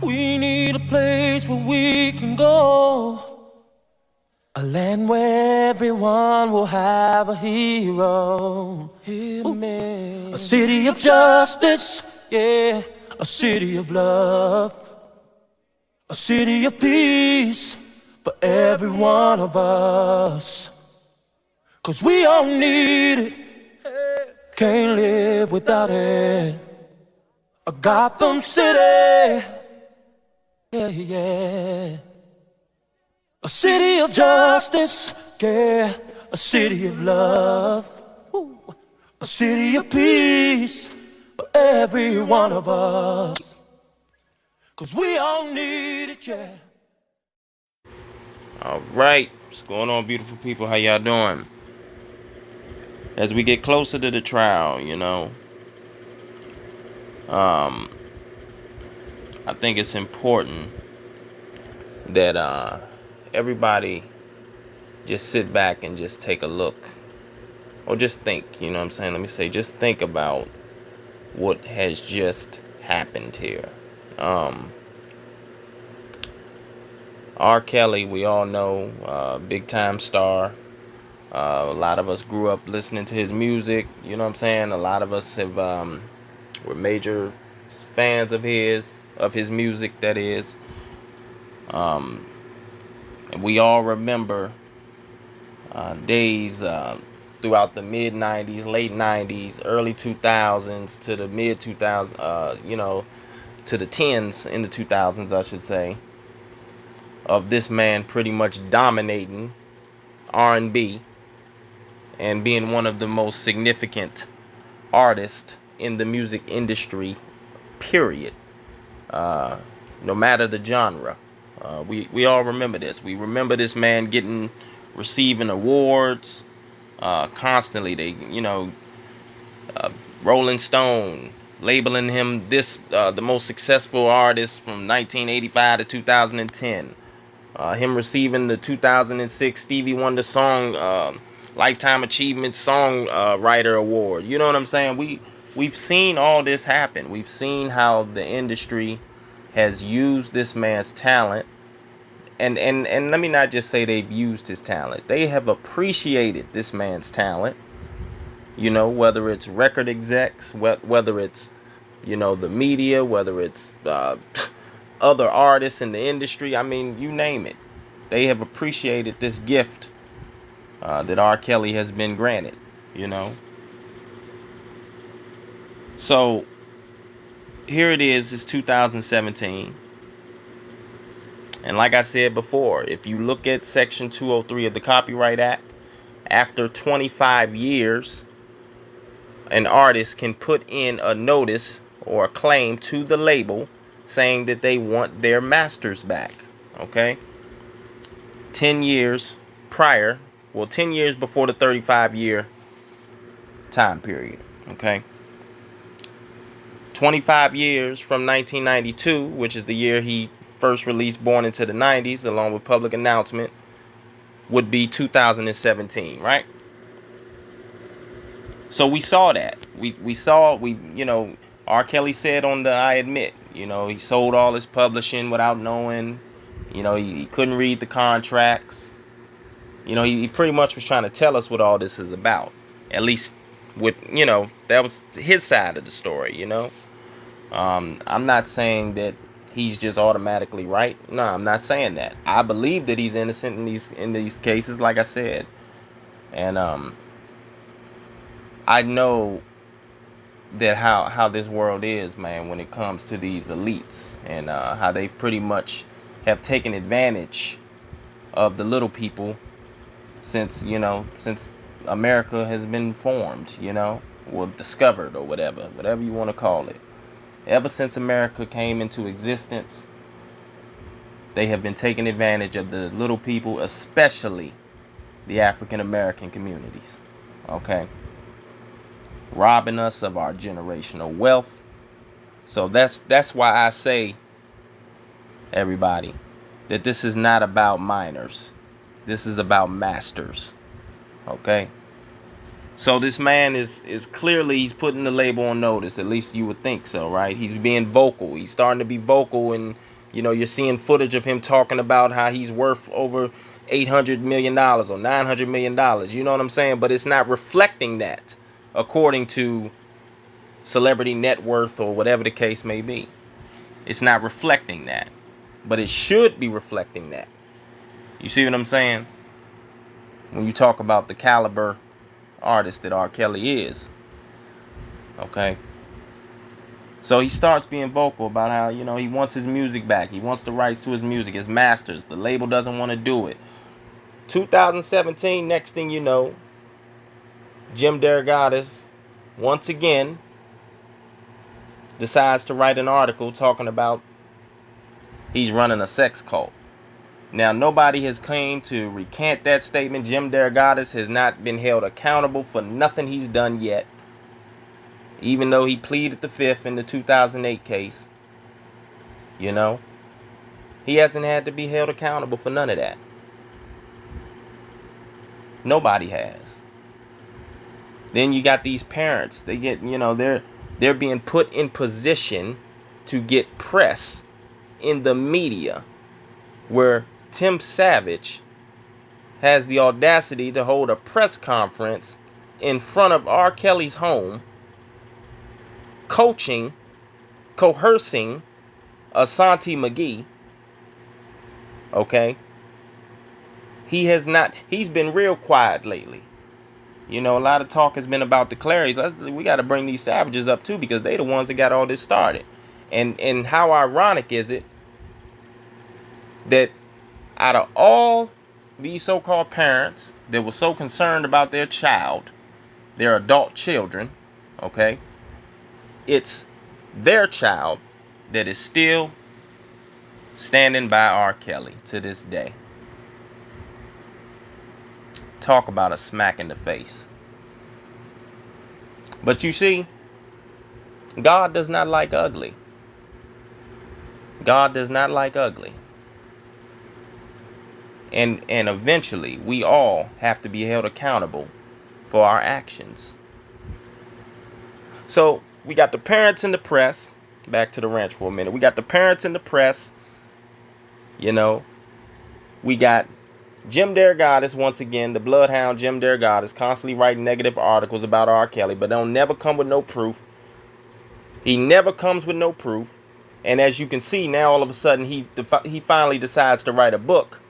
We need a place where we can go, a land where everyone will have a hero. Hear me. A city of justice, yeah, a city of love, a city of peace for every one of us. 'Cause we all need it, can't live without it. A Gotham City, yeah, yeah. A city of justice, yeah. A city of love, ooh. A city of peace for every one of us. 'Cause we all need it, yeah. All right, what's going on, beautiful people? How y'all doing? As we get closer to the trial, I think it's important that everybody just sit back and just take a look, or just think. You know what I'm saying? Let me say, just think about what has just happened here. R. Kelly, we all know, big time star. A lot of us grew up listening to his music. You know what I'm saying? A lot of us have were major fans of his music. That is, and we all remember days throughout the mid '90s, late '90s, early 2000s to the mid 2000s. To the tens in the 2000s, I should say, of this man pretty much dominating R&B and being one of the most significant artists in the music industry, period. No matter the genre. We all remember this. We remember this man receiving awards constantly. Rolling Stone labeling him the most successful artist from 1985 to 2010. Him receiving the 2006 Stevie Wonder Song Lifetime Achievement Song Writer Award. You know what I'm saying? We've seen all this happen. We've seen how the industry has used this man's talent, and let me not just say they've used his talent. They have appreciated this man's talent. Whether it's record execs, whether it's the media, whether it's other artists in the industry. I mean, you name it. They have appreciated this gift that R. Kelly has been granted. So here it is. It's 2017. And like I said before, if you look at Section 203 of the Copyright Act, after 25 years, an artist can put in a notice or a claim to the label saying that they want their masters back. Okay? 10 years prior, 10 years before the 35-year time period. Okay? 25 years from 1992, which is the year he first released Born Into the 90s, along with Public Announcement, would be 2017, right? So we saw that. R. Kelly said on the I Admit, he sold all his publishing without knowing. He couldn't read the contracts. He pretty much was trying to tell us what all this is about. At least that was his side of the story, I'm not saying that he's just automatically right. No, I'm not saying that. I believe that he's innocent in these cases, like I said. And I know that how this world is, man, when it comes to these elites, and how they pretty much have taken advantage of the little people since America has been formed, or discovered, or whatever you want to call it. Ever since America came into existence, they have been taking advantage of the little people, especially the African American communities. Okay? Robbing us of our generational wealth. So that's why I say, everybody, that this is not about minors. This is about masters. Okay? So this man is clearly, he's putting the label on notice. At least you would think so, right? He's being vocal. He's starting to be vocal, and you're seeing footage of him talking about how he's worth over $800 million or $900 million. You know what I'm saying? But it's not reflecting that, according to celebrity net worth or whatever the case may be. It's not reflecting that, but it should be reflecting that. You see what I'm saying? When you talk about the caliber artist that R. Kelly is. Okay. So he starts being vocal about how, he wants his music back. He wants the rights to his music, his masters. The label doesn't want to do it. 2017, next thing you know, Jim Derogatis once again decides to write an article talking about he's running a sex cult. Now, nobody has claimed to recant that statement. Jim Derogatis has not been held accountable for nothing he's done yet, even though he pleaded the fifth in the 2008 case. He hasn't had to be held accountable for none of that. Nobody has. Then you got these parents. They get, they're being put in position to get press in the media, where Tim Savage has the audacity to hold a press conference in front of R. Kelly's home, coercing Asante McGee. Okay? He's been real quiet lately. A lot of talk has been about the Clarys. We got to bring these Savages up too, because they the ones that got all this started. And how ironic is it that out of all these so-called parents that were so concerned about their child, their adult children, okay, it's their child that is still standing by R. Kelly to this day. Talk about a smack in the face. But you see, God does not like ugly. God does not like ugly. And eventually, we all have to be held accountable for our actions. So, we got the parents in the press. Back to the ranch for a minute. We got the parents in the press. We got Jim Derogatis, once again, the bloodhound Jim Derogatis, constantly writing negative articles about R. Kelly, but don't never come with no proof. He never comes with no proof. And as you can see, now all of a sudden, he finally decides to write a book.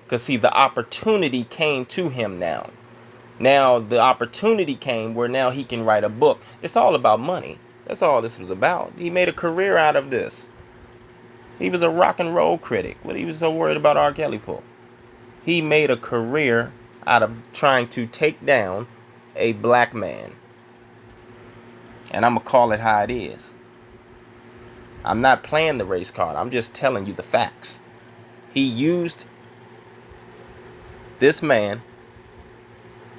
Because, see, the opportunity came to him now. Now, the opportunity came where now he can write a book. It's all about money. That's all this was about. He made a career out of this. He was a rock and roll critic. What he was so worried about R. Kelly for? He made a career out of trying to take down a black man. And I'm going to call it how it is. I'm not playing the race card. I'm just telling you the facts. He used this man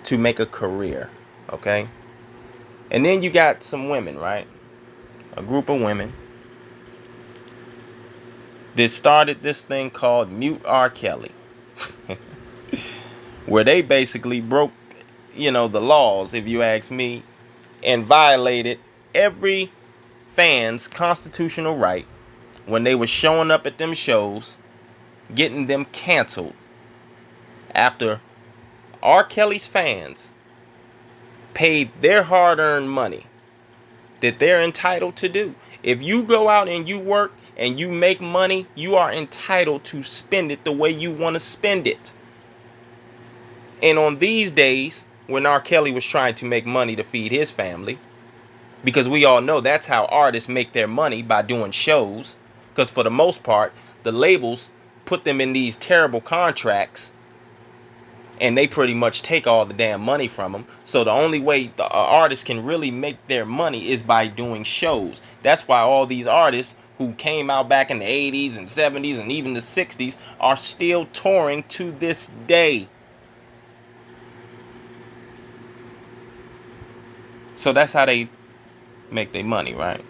to make a career, okay? And then you got some women, right? A group of women that started this thing called Mute R. Kelly, where they basically broke, the laws, if you ask me, and violated every fan's constitutional right when they were showing up at them shows, getting them canceled after R. Kelly's fans paid their hard-earned money that they're entitled to do. If you go out and you work and you make money, you are entitled to spend it the way you want to spend it. And on these days, when R. Kelly was trying to make money to feed his family, because we all know that's how artists make their money, by doing shows, because for the most part, the labels put them in these terrible contracts, and they pretty much take all the damn money from them. So the only way the artists can really make their money is by doing shows. That's why all these artists who came out back in the 80s and 70s and even the 60s are still touring to this day. So that's how they make their money, right?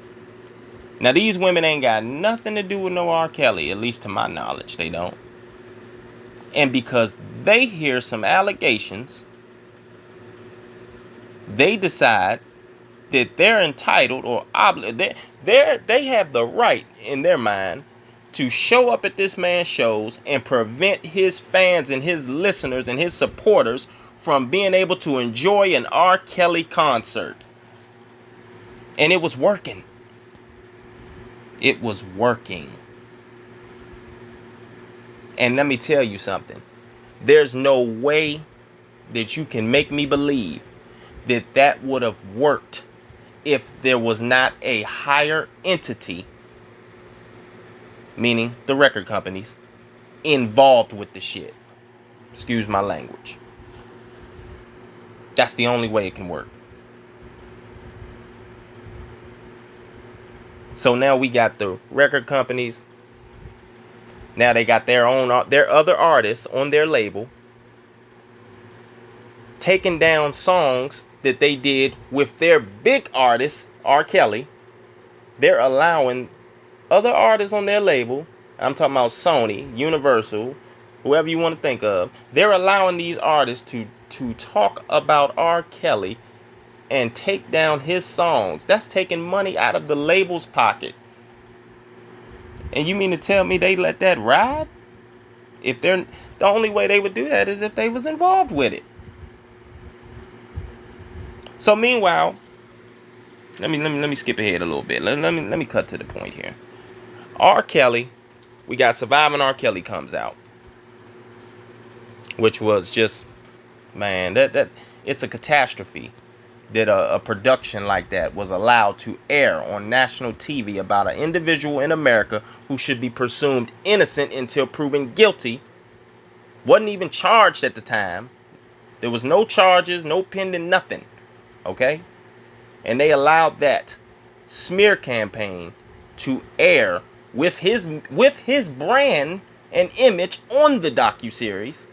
Now, these women ain't got nothing to do with no R. Kelly, at least to my knowledge, they don't. And because they hear some allegations They decide that they're entitled or they have the right in their mind to show up at this man's shows and prevent his fans and his listeners and his supporters from being able to enjoy an R. Kelly concert. And it was working. It was working. And let me tell you something. There's no way that you can make me believe that that would have worked if there was not a higher entity, meaning the record companies, involved with the shit. Excuse my language. That's the only way it can work. So now we got the record companies. Now they got their other artists on their label, taking down songs that they did with their big artist, R. Kelly. They're allowing other artists on their label, I'm talking about Sony, Universal, whoever you want to think of, they're allowing these artists to talk about R. Kelly and take down his songs. That's taking money out of the label's pocket. And you mean to tell me they let that ride? If they're the only way they would do that is if they was involved with it. So meanwhile, let me skip ahead a little bit. Let me cut to the point here. R. Kelly, we got Surviving R. Kelly comes out, which was just, man, that it's a catastrophe that a production like that was allowed to air on national TV about an individual in America who should be presumed innocent until proven guilty. Wasn't even charged at the time. There was no charges, no pending, nothing. Okay? And they allowed that smear campaign to air with his brand and image on the docuseries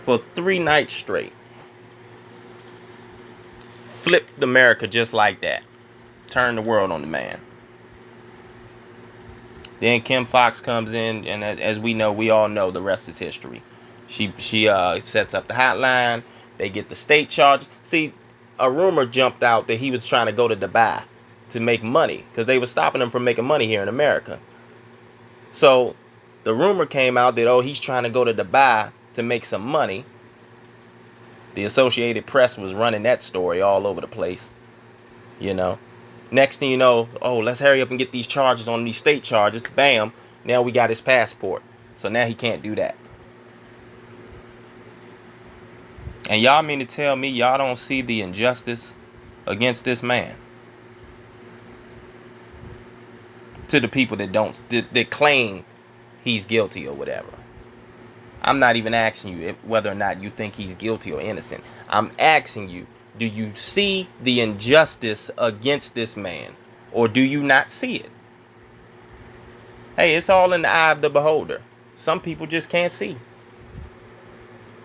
for 3 nights straight. Flipped America just like that. Turned the world on the man. Then Kim Fox comes in, and as we all know, the rest is history. She sets up the hotline. They get the state charges. See, a rumor jumped out that he was trying to go to Dubai to make money because they were stopping him from making money here in America. So the rumor came out that, oh, he's trying to go to Dubai to make some money. The Associated Press was running that story all over the place, you know. Next thing you know, oh, let's hurry up and get these charges on these state charges. Bam, now we got his passport. So now he can't do that. And y'all mean to tell me y'all don't see the injustice against this man? To the people that claim he's guilty or whatever. I'm not even asking you whether or not you think he's guilty or innocent. I'm asking you, do you see the injustice against this man? Or do you not see it? Hey, it's all in the eye of the beholder. Some people just can't see.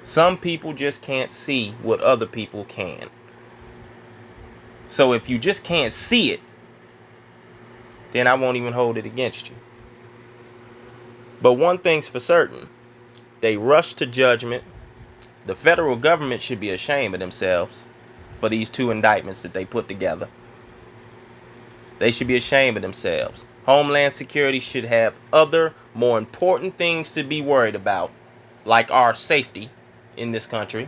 Some people just can't see what other people can. So if you just can't see it, then I won't even hold it against you. But one thing's for certain. They rush to judgment. The federal government should be ashamed of themselves for these 2 indictments that they put together. They should be ashamed of themselves. Homeland Security should have other, more important things to be worried about, like our safety in this country,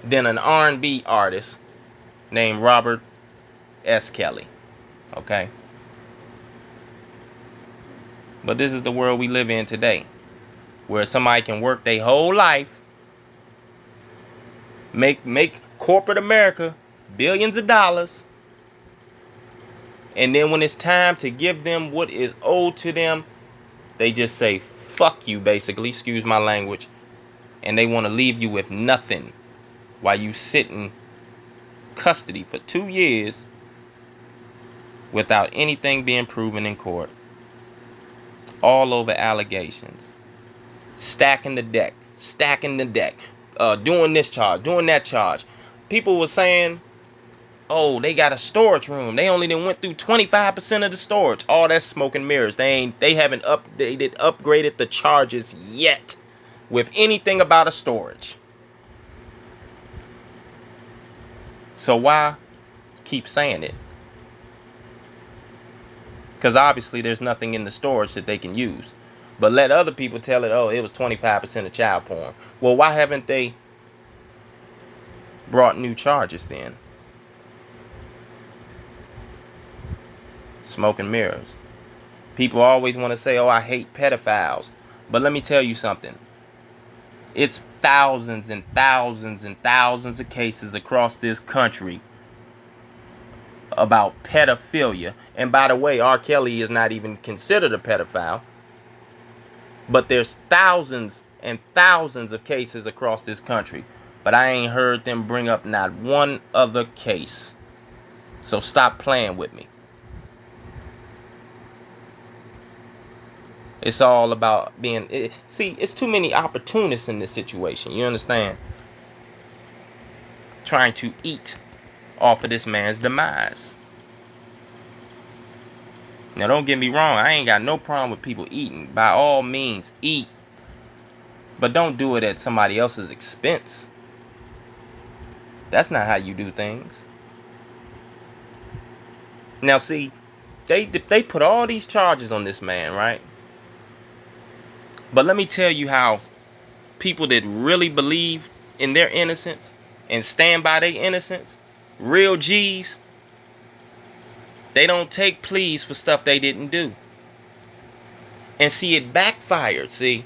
than an R&B artist named Robert S. Kelly. Okay? But this is the world we live in today, where somebody can work their whole life, make corporate America billions of dollars, and then when it's time to give them what is owed to them, they just say, fuck you, basically, excuse my language, and they want to leave you with nothing while you sit in custody for 2 years without anything being proven in court. All over allegations. Stacking the deck. Doing this charge, doing that charge. People were saying, oh, they got a storage room. They only went through 25% of the storage. All that's smoke and mirrors. They haven't upgraded the charges yet with anything about a storage. So why keep saying it? Because obviously there's nothing in the storage that they can use. But let other people tell it, oh, it was 25% of child porn. Well, why haven't they brought new charges then? Smoke and mirrors. People always want to say, oh, I hate pedophiles. But let me tell you something. It's thousands and thousands and thousands of cases across this country about pedophilia. And by the way, R. Kelly is not even considered a pedophile. But there's thousands and thousands of cases across this country. But I ain't heard them bring up not one other case. So stop playing with me. It's all about being... See, it's too many opportunists in this situation. You understand? Trying to eat off of this man's demise. Now, don't get me wrong. I ain't got no problem with people eating. By all means, eat. But don't do it at somebody else's expense. That's not how you do things. Now, see, they put all these charges on this man, right? But let me tell you how people that really believe in their innocence and stand by their innocence, real G's, they don't take pleas for stuff they didn't do. And see, it backfired, see?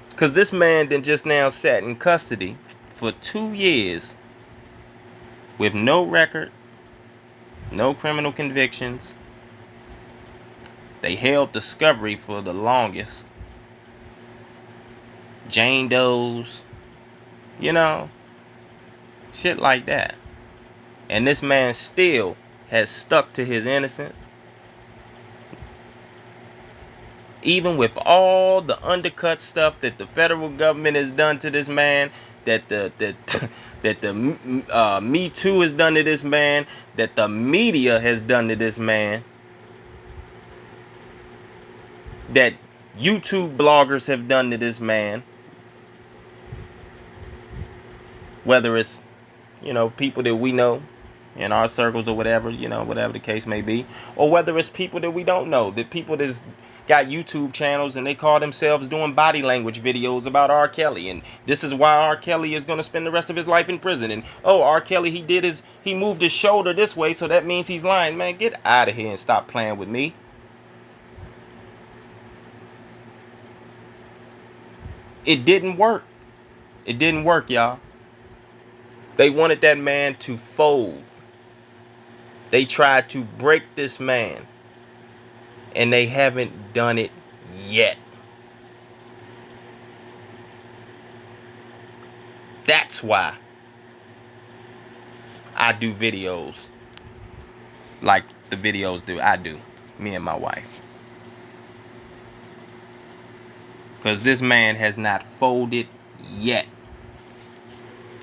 Because this man then just now sat in custody for 2 years with no record, no criminal convictions. They held discovery for the longest. Jane Doe's, you know, shit like that. And this man still has stuck to his innocence. Even with all the undercut stuff that the federal government has done to this man, that the Me Too has done to this man, that the media has done to this man, that YouTube bloggers have done to this man, whether it's, you know, people that we know in our circles or whatever, you know, whatever the case may be, or whether it's people that we don't know, that people that's got YouTube channels and they call themselves doing body language videos about R. Kelly, and this is why R. Kelly is going to spend the rest of his life in prison, and oh, R. Kelly, he moved his shoulder this way, so that means he's lying. Man, get out of here and stop playing with me. It didn't work. It didn't work, y'all. They wanted that man to fold. They tried to break this man. And they haven't done it yet. That's why I do videos like the videos I do, me and my wife. Because this man has not folded yet.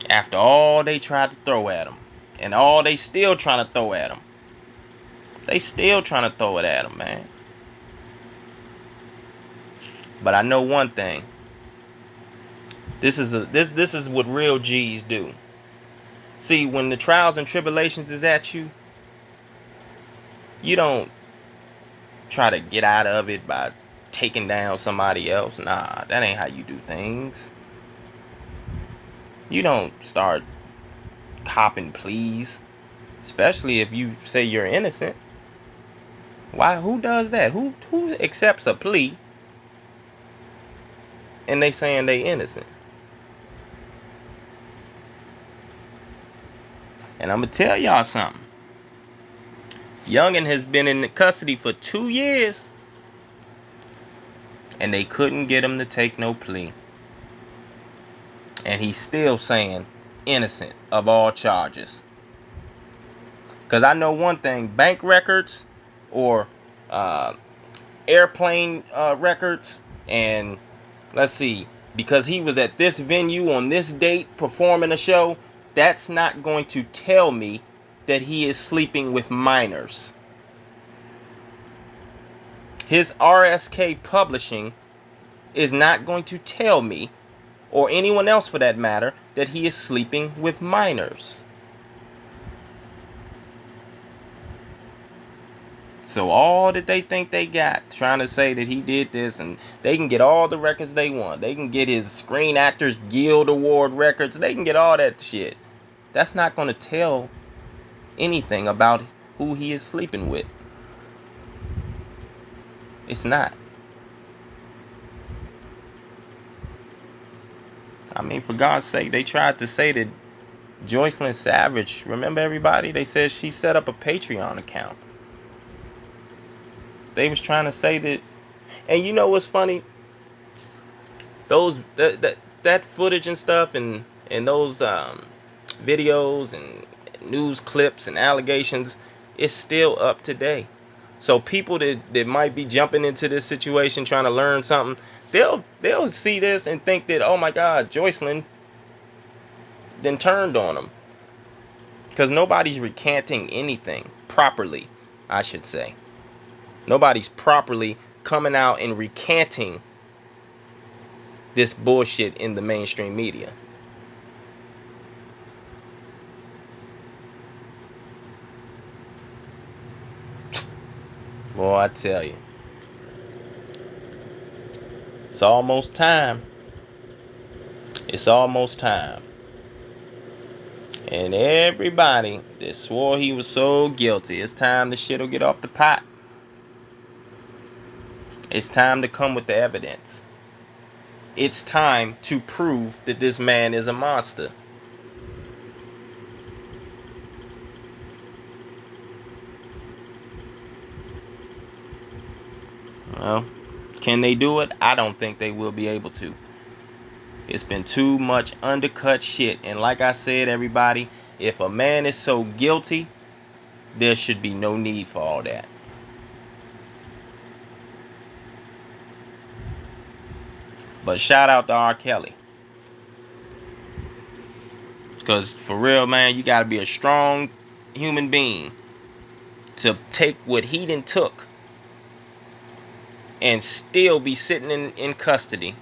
After all they tried to throw at him. And all they still trying to throw at him. They still trying to throw it at him, man. But I know one thing. This is what real G's do. See, when the trials and tribulations is at you, you don't try to get out of it by taking down somebody else. Nah, that ain't how you do things. You don't start copping pleas, especially if you say you're innocent. Why? Who does that? Who accepts a plea and they saying they innocent? And I'm gonna tell y'all something. Youngin has been in custody for 2 years, and they couldn't get him to take no plea. And he's still saying innocent of all charges. Because I know one thing, bank records or airplane records, and let's see, because he was at this venue on this date performing a show, that's not going to tell me that he is sleeping with minors. His RSK Publishing is not going to tell me, or anyone else for that matter, that he is sleeping with minors. So all that they think they got, trying to say that he did this, and they can get all the records they want. They can get his Screen Actors Guild Award records. They can get all that shit. That's not going to tell anything about who he is sleeping with. It's not. I mean, for God's sake, they tried to say that Joycelyn Savage, remember everybody? They said she set up a Patreon account. They was trying to say that, and you know what's funny? Those that footage and stuff, and those videos and news clips and allegations is still up today. So people that might be jumping into this situation trying to learn something, they'll see this and think that, oh my God, Joycelyn then turned on them. Because nobody's recanting anything properly, I should say. Nobody's properly coming out and recanting this bullshit in the mainstream media. Boy, I tell you. It's almost time. It's almost time. And everybody that swore he was so guilty, it's time the shit'll get off the pot. It's time to come with the evidence. It's time to prove that this man is a monster. Well, can they do it? I don't think they will be able to. It's been too much undercut shit. And like I said, everybody, if a man is so guilty, there should be no need for all that. But shout out to R. Kelly. Because for real, man, you got to be a strong human being to take what he done took and still be sitting in custody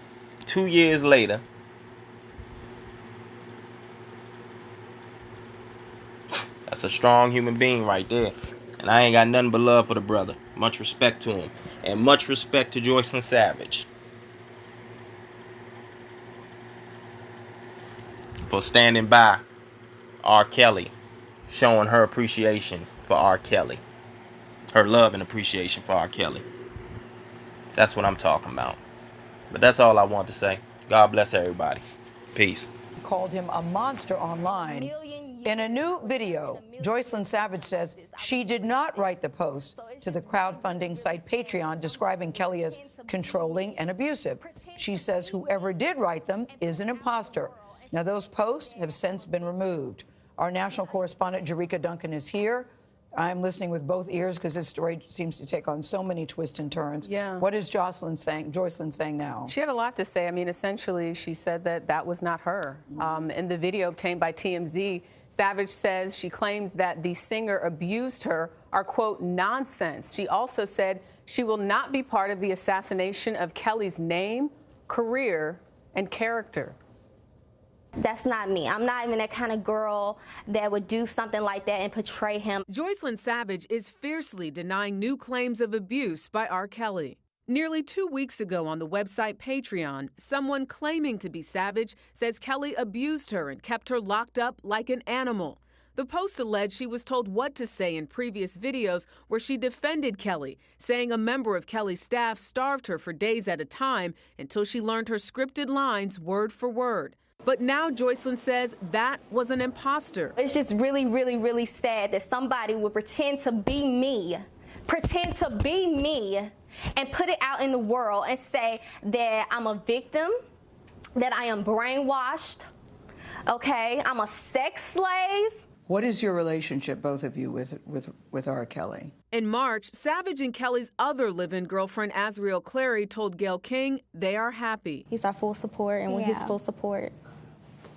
2 years later. That's a strong human being right there. And I ain't got nothing but love for the brother. Much respect to him. And much respect to Joycelyn Savage for standing by R. Kelly, showing her appreciation for R. Kelly. Her love and appreciation for R. Kelly. That's what I'm talking about. But that's all I want to say. God bless everybody. Peace. Called him a monster online. In a new video, Joycelyn Savage says she did not write the post to the crowdfunding site Patreon describing Kelly as controlling and abusive. She says whoever did write them is an imposter. Now, those posts have since been removed. Our national correspondent, Jerika Duncan, is here. I'm listening with both ears because this story seems to take on so many twists and turns. Yeah. What is Joycelyn saying now? She had a lot to say. I mean, essentially, she said that was not her. In the video obtained by TMZ, Savage says she claims that the singer abused her are, quote, nonsense. She also said she will not be part of the assassination of Kelly's name, career, and character. That's not me. I'm not even that kind of girl that would do something like that and portray him. Joycelyn Savage is fiercely denying new claims of abuse by R. Kelly. Nearly 2 weeks ago on the website Patreon, someone claiming to be Savage says Kelly abused her and kept her locked up like an animal. The post alleged she was told what to say in previous videos where she defended Kelly, saying a member of Kelly's staff starved her for days at a time until she learned her scripted lines word for word. But now Joycelyn says that was an imposter. It's just really, really, really sad that somebody would pretend to be me, and put it out in the world and say that I'm a victim, that I am brainwashed, okay, I'm a sex slave. What is your relationship, both of you, with R. Kelly? In March, Savage and Kelly's other live-in girlfriend, Azriel Clary, told Gayle King they are happy. He's our full support, and we're his full support.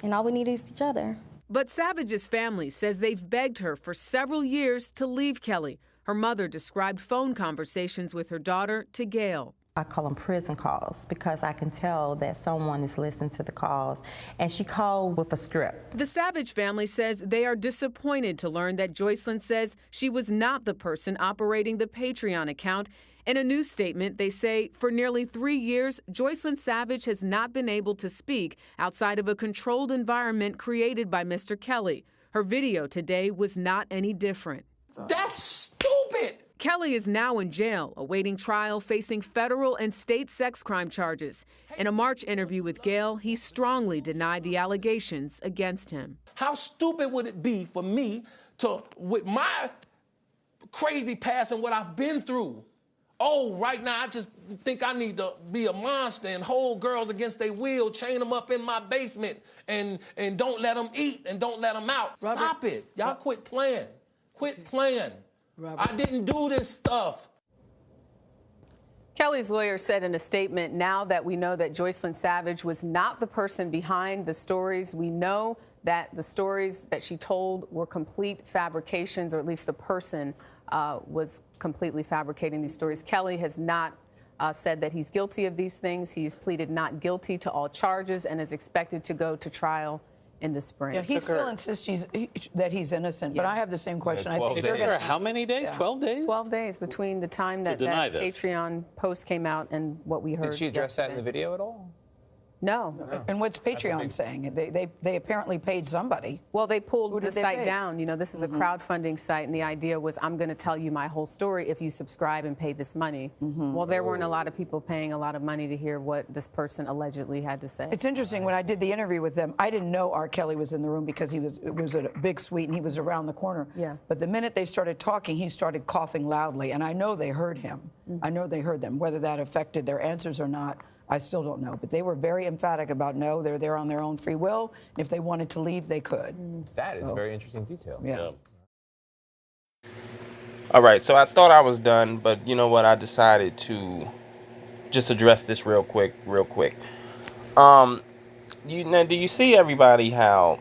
And all we need is each other. But Savage's family says they've begged her for several years to leave Kelly. Her mother described phone conversations with her daughter to Gayle. I call them prison calls because I can tell that someone is listening to the calls, and she called with a script. The Savage family says they are disappointed to learn that Joycelyn says she was not the person operating the Patreon account. In a news statement, they say for nearly 3 years, Joycelyn Savage has not been able to speak outside of a controlled environment created by Mr. Kelly. Her video today was not any different. That's stupid. Kelly is now in jail, awaiting trial, facing federal and state sex crime charges. In a March interview with Gayle, he strongly denied the allegations against him. How stupid would it be for me to, with my crazy past and what I've been through, oh, right now I just think I need to be a monster and hold girls against their will, chain them up in my basement, and don't let them eat and don't let them out. Robert, Stop it. Y'all quit playing. Quit playing. Robert. I didn't do this stuff. Kelly's lawyer said in a statement, now that we know that Joycelyn Savage was not the person behind the stories, we know that the stories that she told were complete fabrications, or at least the person was completely fabricating these stories. Kelly has not said that he's guilty of these things. He's pleaded not guilty to all charges and is expected to go to trial in the spring. Yeah, he still insists that he's innocent, but I have the same question. I think It took her how many days? Yeah. 12 days? 12 days between the time that Patreon post came out and what we heard. Did she address yesterday. that in the video at all? No. And what's Patreon saying? They apparently paid somebody. Well, they pulled Who the did they site pay? down. You know, this is a crowdfunding site, and the idea was, I'm going to tell you my whole story if you subscribe and pay this money. Well, there weren't a lot of people paying a lot of money to hear what this person allegedly had to say. It's interesting, when I did the interview with them, I didn't know R. Kelly was in the room because it was a big suite and he was around the corner. Yeah. But the minute they started talking, he started coughing loudly, and I know they heard him. I know they heard them. Whether that affected their answers or not, I still don't know. But they were very emphatic about no, they're there on their own free will. And if they wanted to leave, they could. That is very interesting detail. Yeah. All right, so I thought I was done, but you know what? I decided to just address this real quick. Do you see everybody how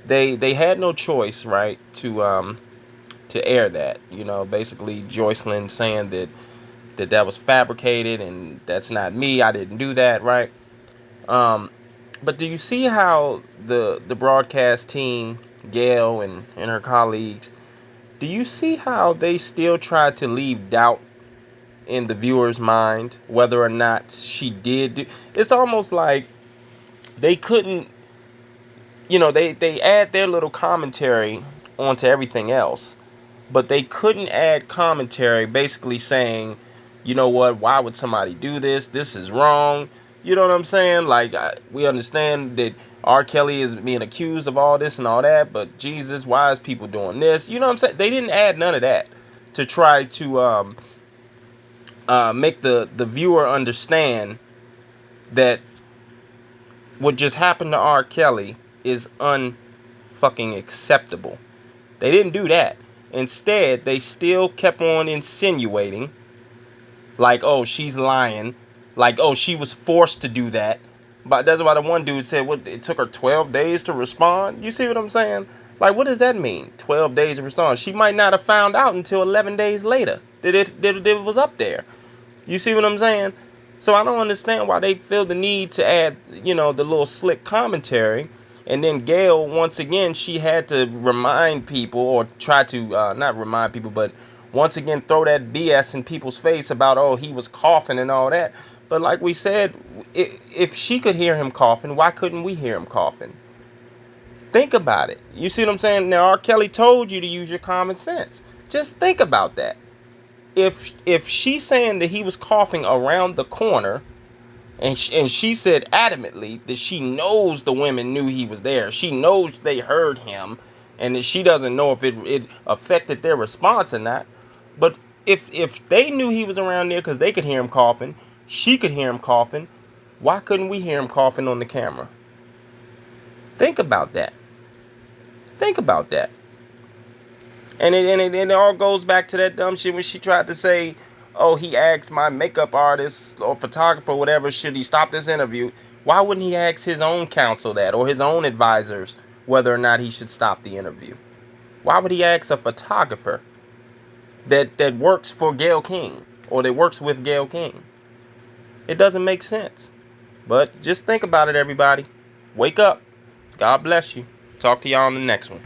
they had no choice, right, to air that? You know, basically Joycelyn saying that was fabricated and that's not me. I didn't do that, right? But do you see how the broadcast team, Gayle and her colleagues, do you see how they still try to leave doubt in the viewer's mind whether or not she did do? It's almost like they couldn't, you know, they add their little commentary onto everything else, but they couldn't add commentary basically saying, you know what, why would somebody do this? This is wrong. You know what I'm saying? Like, we understand that R. Kelly is being accused of all this and all that, but Jesus, why is people doing this? You know what I'm saying? They didn't add none of that to try to make the viewer understand that what just happened to R. Kelly is unfucking acceptable. They didn't do that. Instead, they still kept on insinuating, like, oh, she's lying. Like, oh, she was forced to do that. But that's why the one dude said, what, it took her 12 days to respond? You see what I'm saying? Like, what does that mean? 12 days to respond. She might not have found out until 11 days later that it was up there. You see what I'm saying? So I don't understand why they feel the need to add, you know, the little slick commentary. And then Gayle, once again, she had to remind people, or try to, not remind people, but once again throw that BS in people's face about, oh, he was coughing and all that. But like we said, if she could hear him coughing, why couldn't we hear him coughing? Think about it. You see what I'm saying? Now, R. Kelly told you to use your common sense. Just think about that. If she's saying that he was coughing around the corner, and she said adamantly that she knows the women knew he was there, she knows they heard him, and that she doesn't know if it affected their response or not. But if they knew he was around there because they could hear him coughing, she could hear him coughing, why couldn't we hear him coughing on the camera? Think about that. Think about that. And it all goes back to that dumb shit when she tried to say, oh, he asked my makeup artist or photographer or whatever, should he stop this interview? Why wouldn't he ask his own counsel that, or his own advisors, whether or not he should stop the interview? Why would he ask a photographer that works for Gayle King, or that works with Gayle King? It doesn't make sense. But just think about it, everybody. Wake up. God bless you. Talk to y'all on the next one.